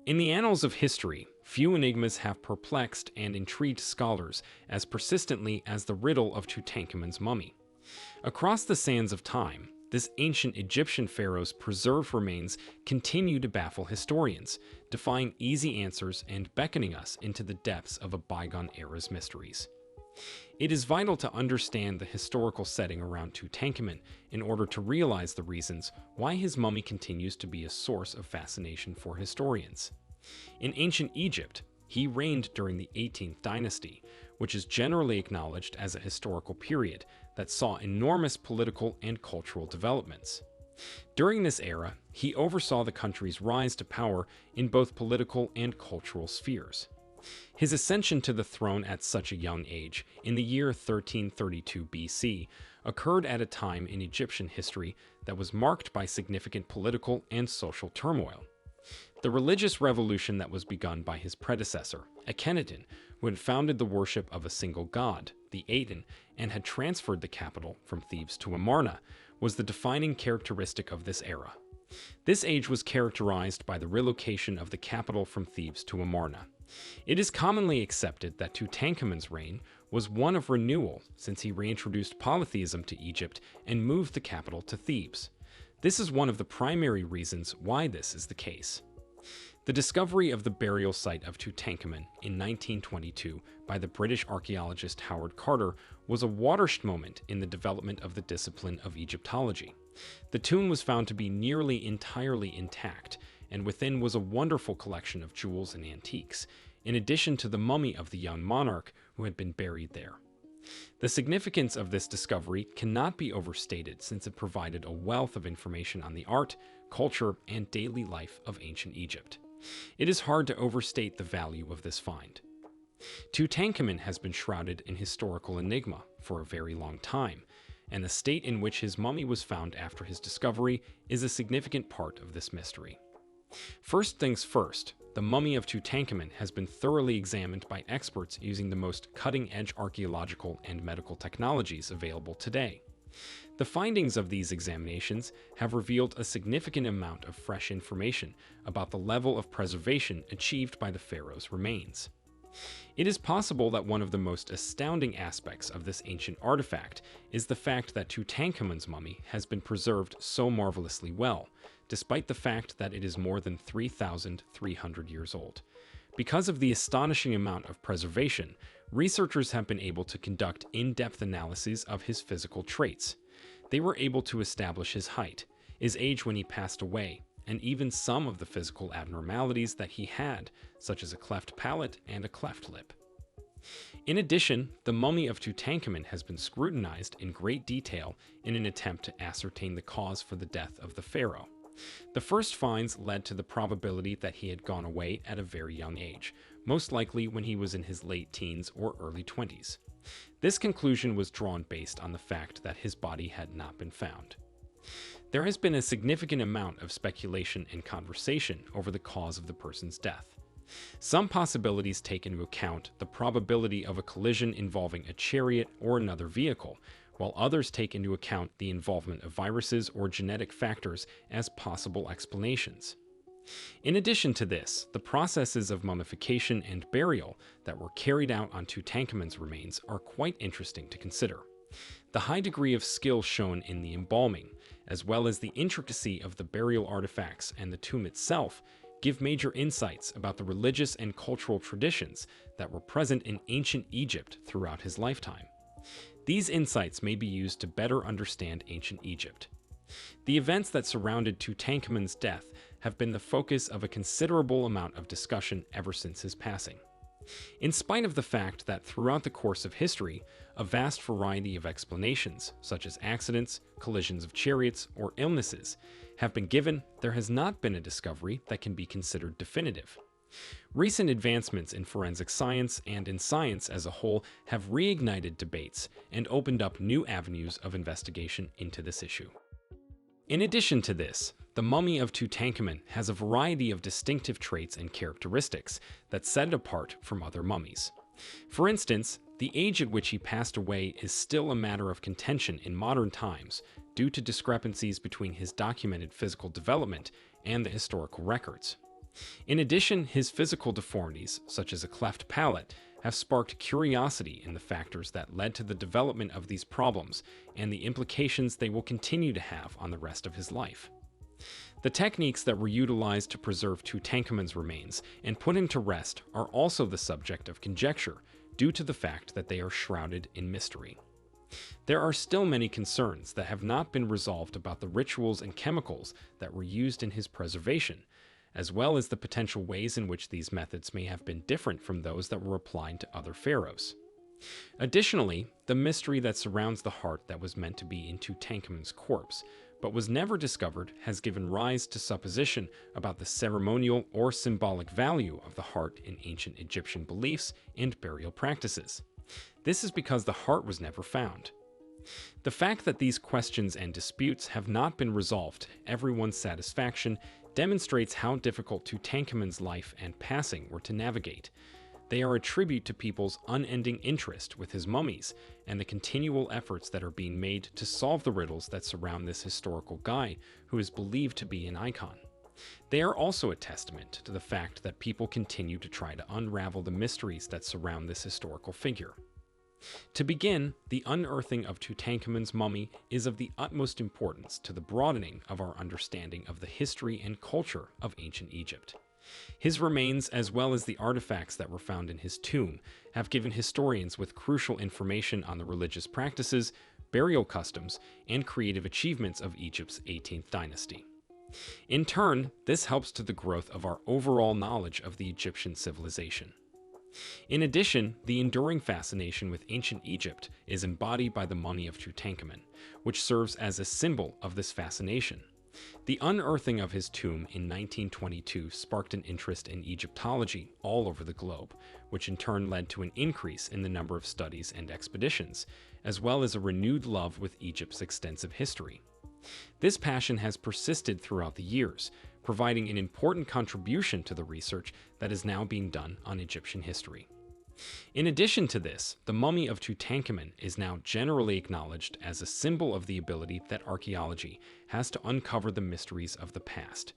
In the annals of history, few enigmas have perplexed and intrigued scholars as persistently as the riddle of Tutankhamun's mummy. Across the sands of time, this ancient Egyptian pharaoh's preserved remains continue to baffle historians, defying easy answers and beckoning us into the depths of a bygone era's mysteries. It is vital to understand the historical setting around Tutankhamun in order to realize the reasons why his mummy continues to be a source of fascination for historians. In ancient Egypt, he reigned during the 18th dynasty, which is generally acknowledged as a historical period that saw enormous political and cultural developments. During this era, he oversaw the country's rise to power in both political and cultural spheres. His ascension to the throne at such a young age, in the year 1332 BC, occurred at a time in Egyptian history that was marked by significant political and social turmoil. The religious revolution that was begun by his predecessor, Akhenaten, who had founded the worship of a single god, the Aten, and had transferred the capital from Thebes to Amarna, was the defining characteristic of this era. This age was characterized by the relocation of the capital from Thebes to Amarna. It is commonly accepted that Tutankhamun's reign was one of renewal since he reintroduced polytheism to Egypt and moved the capital to Thebes. This is one of the primary reasons why this is the case. The discovery of the burial site of Tutankhamun in 1922 by the British archaeologist Howard Carter was a watershed moment in the development of the discipline of Egyptology. The tomb was found to be nearly entirely intact, and within was a wonderful collection of jewels and antiques, in addition to the mummy of the young monarch who had been buried there. The significance of this discovery cannot be overstated since it provided a wealth of information on the art, culture, and daily life of ancient Egypt. It is hard to overstate the value of this find. Tutankhamun has been shrouded in historical enigma for a very long time, and the state in which his mummy was found after his discovery is a significant part of this mystery. First things first, the mummy of Tutankhamun has been thoroughly examined by experts using the most cutting-edge archaeological and medical technologies available today. The findings of these examinations have revealed a significant amount of fresh information about the level of preservation achieved by the pharaoh's remains. It is possible that one of the most astounding aspects of this ancient artifact is the fact that Tutankhamun's mummy has been preserved so marvelously well, despite the fact that it is more than 3,300 years old. Because of the astonishing amount of preservation, researchers have been able to conduct in-depth analyses of his physical traits. They were able to establish his height, his age when he passed away, and even some of the physical abnormalities that he had, such as a cleft palate and a cleft lip. In addition, the mummy of Tutankhamun has been scrutinized in great detail in an attempt to ascertain the cause for the death of the pharaoh. The first finds led to the probability that he had gone away at a very young age, most likely when he was in his late teens or early 20s. This conclusion was drawn based on the fact that his body had not been found. There has been a significant amount of speculation and conversation over the cause of the person's death. Some possibilities take into account the probability of a collision involving a chariot or another vehicle, while others take into account the involvement of viruses or genetic factors as possible explanations. In addition to this, the processes of mummification and burial that were carried out on Tutankhamun's remains are quite interesting to consider. The high degree of skill shown in the embalming, as well as the intricacy of the burial artifacts and the tomb itself, give major insights about the religious and cultural traditions that were present in ancient Egypt throughout his lifetime. These insights may be used to better understand ancient Egypt. The events that surrounded Tutankhamun's death have been the focus of a considerable amount of discussion ever since his passing. In spite of the fact that throughout the course of history, a vast variety of explanations, such as accidents, collisions of chariots, or illnesses, have been given, there has not been a discovery that can be considered definitive. Recent advancements in forensic science and in science as a whole have reignited debates and opened up new avenues of investigation into this issue. In addition to this, the mummy of Tutankhamun has a variety of distinctive traits and characteristics that set it apart from other mummies. For instance, the age at which he passed away is still a matter of contention in modern times due to discrepancies between his documented physical development and the historical records. In addition, his physical deformities, such as a cleft palate, have sparked curiosity in the factors that led to the development of these problems and the implications they will continue to have on the rest of his life. The techniques that were utilized to preserve Tutankhamun's remains and put him to rest are also the subject of conjecture due to the fact that they are shrouded in mystery. There are still many concerns that have not been resolved about the rituals and chemicals that were used in his preservation, as well as the potential ways in which these methods may have been different from those that were applied to other pharaohs. Additionally, the mystery that surrounds the heart that was meant to be in Tutankhamun's corpse, but was never discovered, has given rise to supposition about the ceremonial or symbolic value of the heart in ancient Egyptian beliefs and burial practices. This is because the heart was never found. The fact that these questions and disputes have not been resolved to everyone's satisfaction demonstrates how difficult Tutankhamun's life and passing were to navigate. They are a tribute to people's unending interest with his mummies and the continual efforts that are being made to solve the riddles that surround this historical guy who is believed to be an icon. They are also a testament to the fact that people continue to try to unravel the mysteries that surround this historical figure. To begin, the unearthing of Tutankhamun's mummy is of the utmost importance to the broadening of our understanding of the history and culture of ancient Egypt. His remains, as well as the artifacts that were found in his tomb, have given historians with crucial information on the religious practices, burial customs, and creative achievements of Egypt's 18th dynasty. In turn, this helps to the growth of our overall knowledge of the Egyptian civilization. In addition, the enduring fascination with ancient Egypt is embodied by the mummy of Tutankhamun, which serves as a symbol of this fascination. The unearthing of his tomb in 1922 sparked an interest in Egyptology all over the globe, which in turn led to an increase in the number of studies and expeditions, as well as a renewed love with Egypt's extensive history. This passion has persisted throughout the years, providing an important contribution to the research that is now being done on Egyptian history. In addition to this, the mummy of Tutankhamun is now generally acknowledged as a symbol of the ability that archaeology has to uncover the mysteries of the past.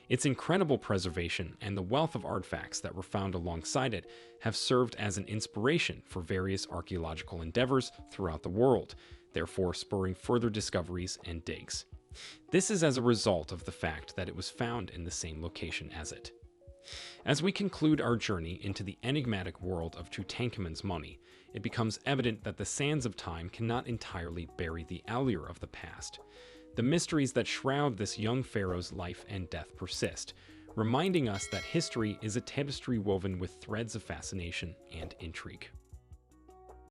Its incredible preservation and the wealth of artifacts that were found alongside it have served as an inspiration for various archaeological endeavors throughout the world, therefore spurring further discoveries and digs. This is as a result of the fact that it was found in the same location as it. As we conclude our journey into the enigmatic world of Tutankhamun's mummy, it becomes evident that the sands of time cannot entirely bury the allure of the past. The mysteries that shroud this young pharaoh's life and death persist, reminding us that history is a tapestry woven with threads of fascination and intrigue.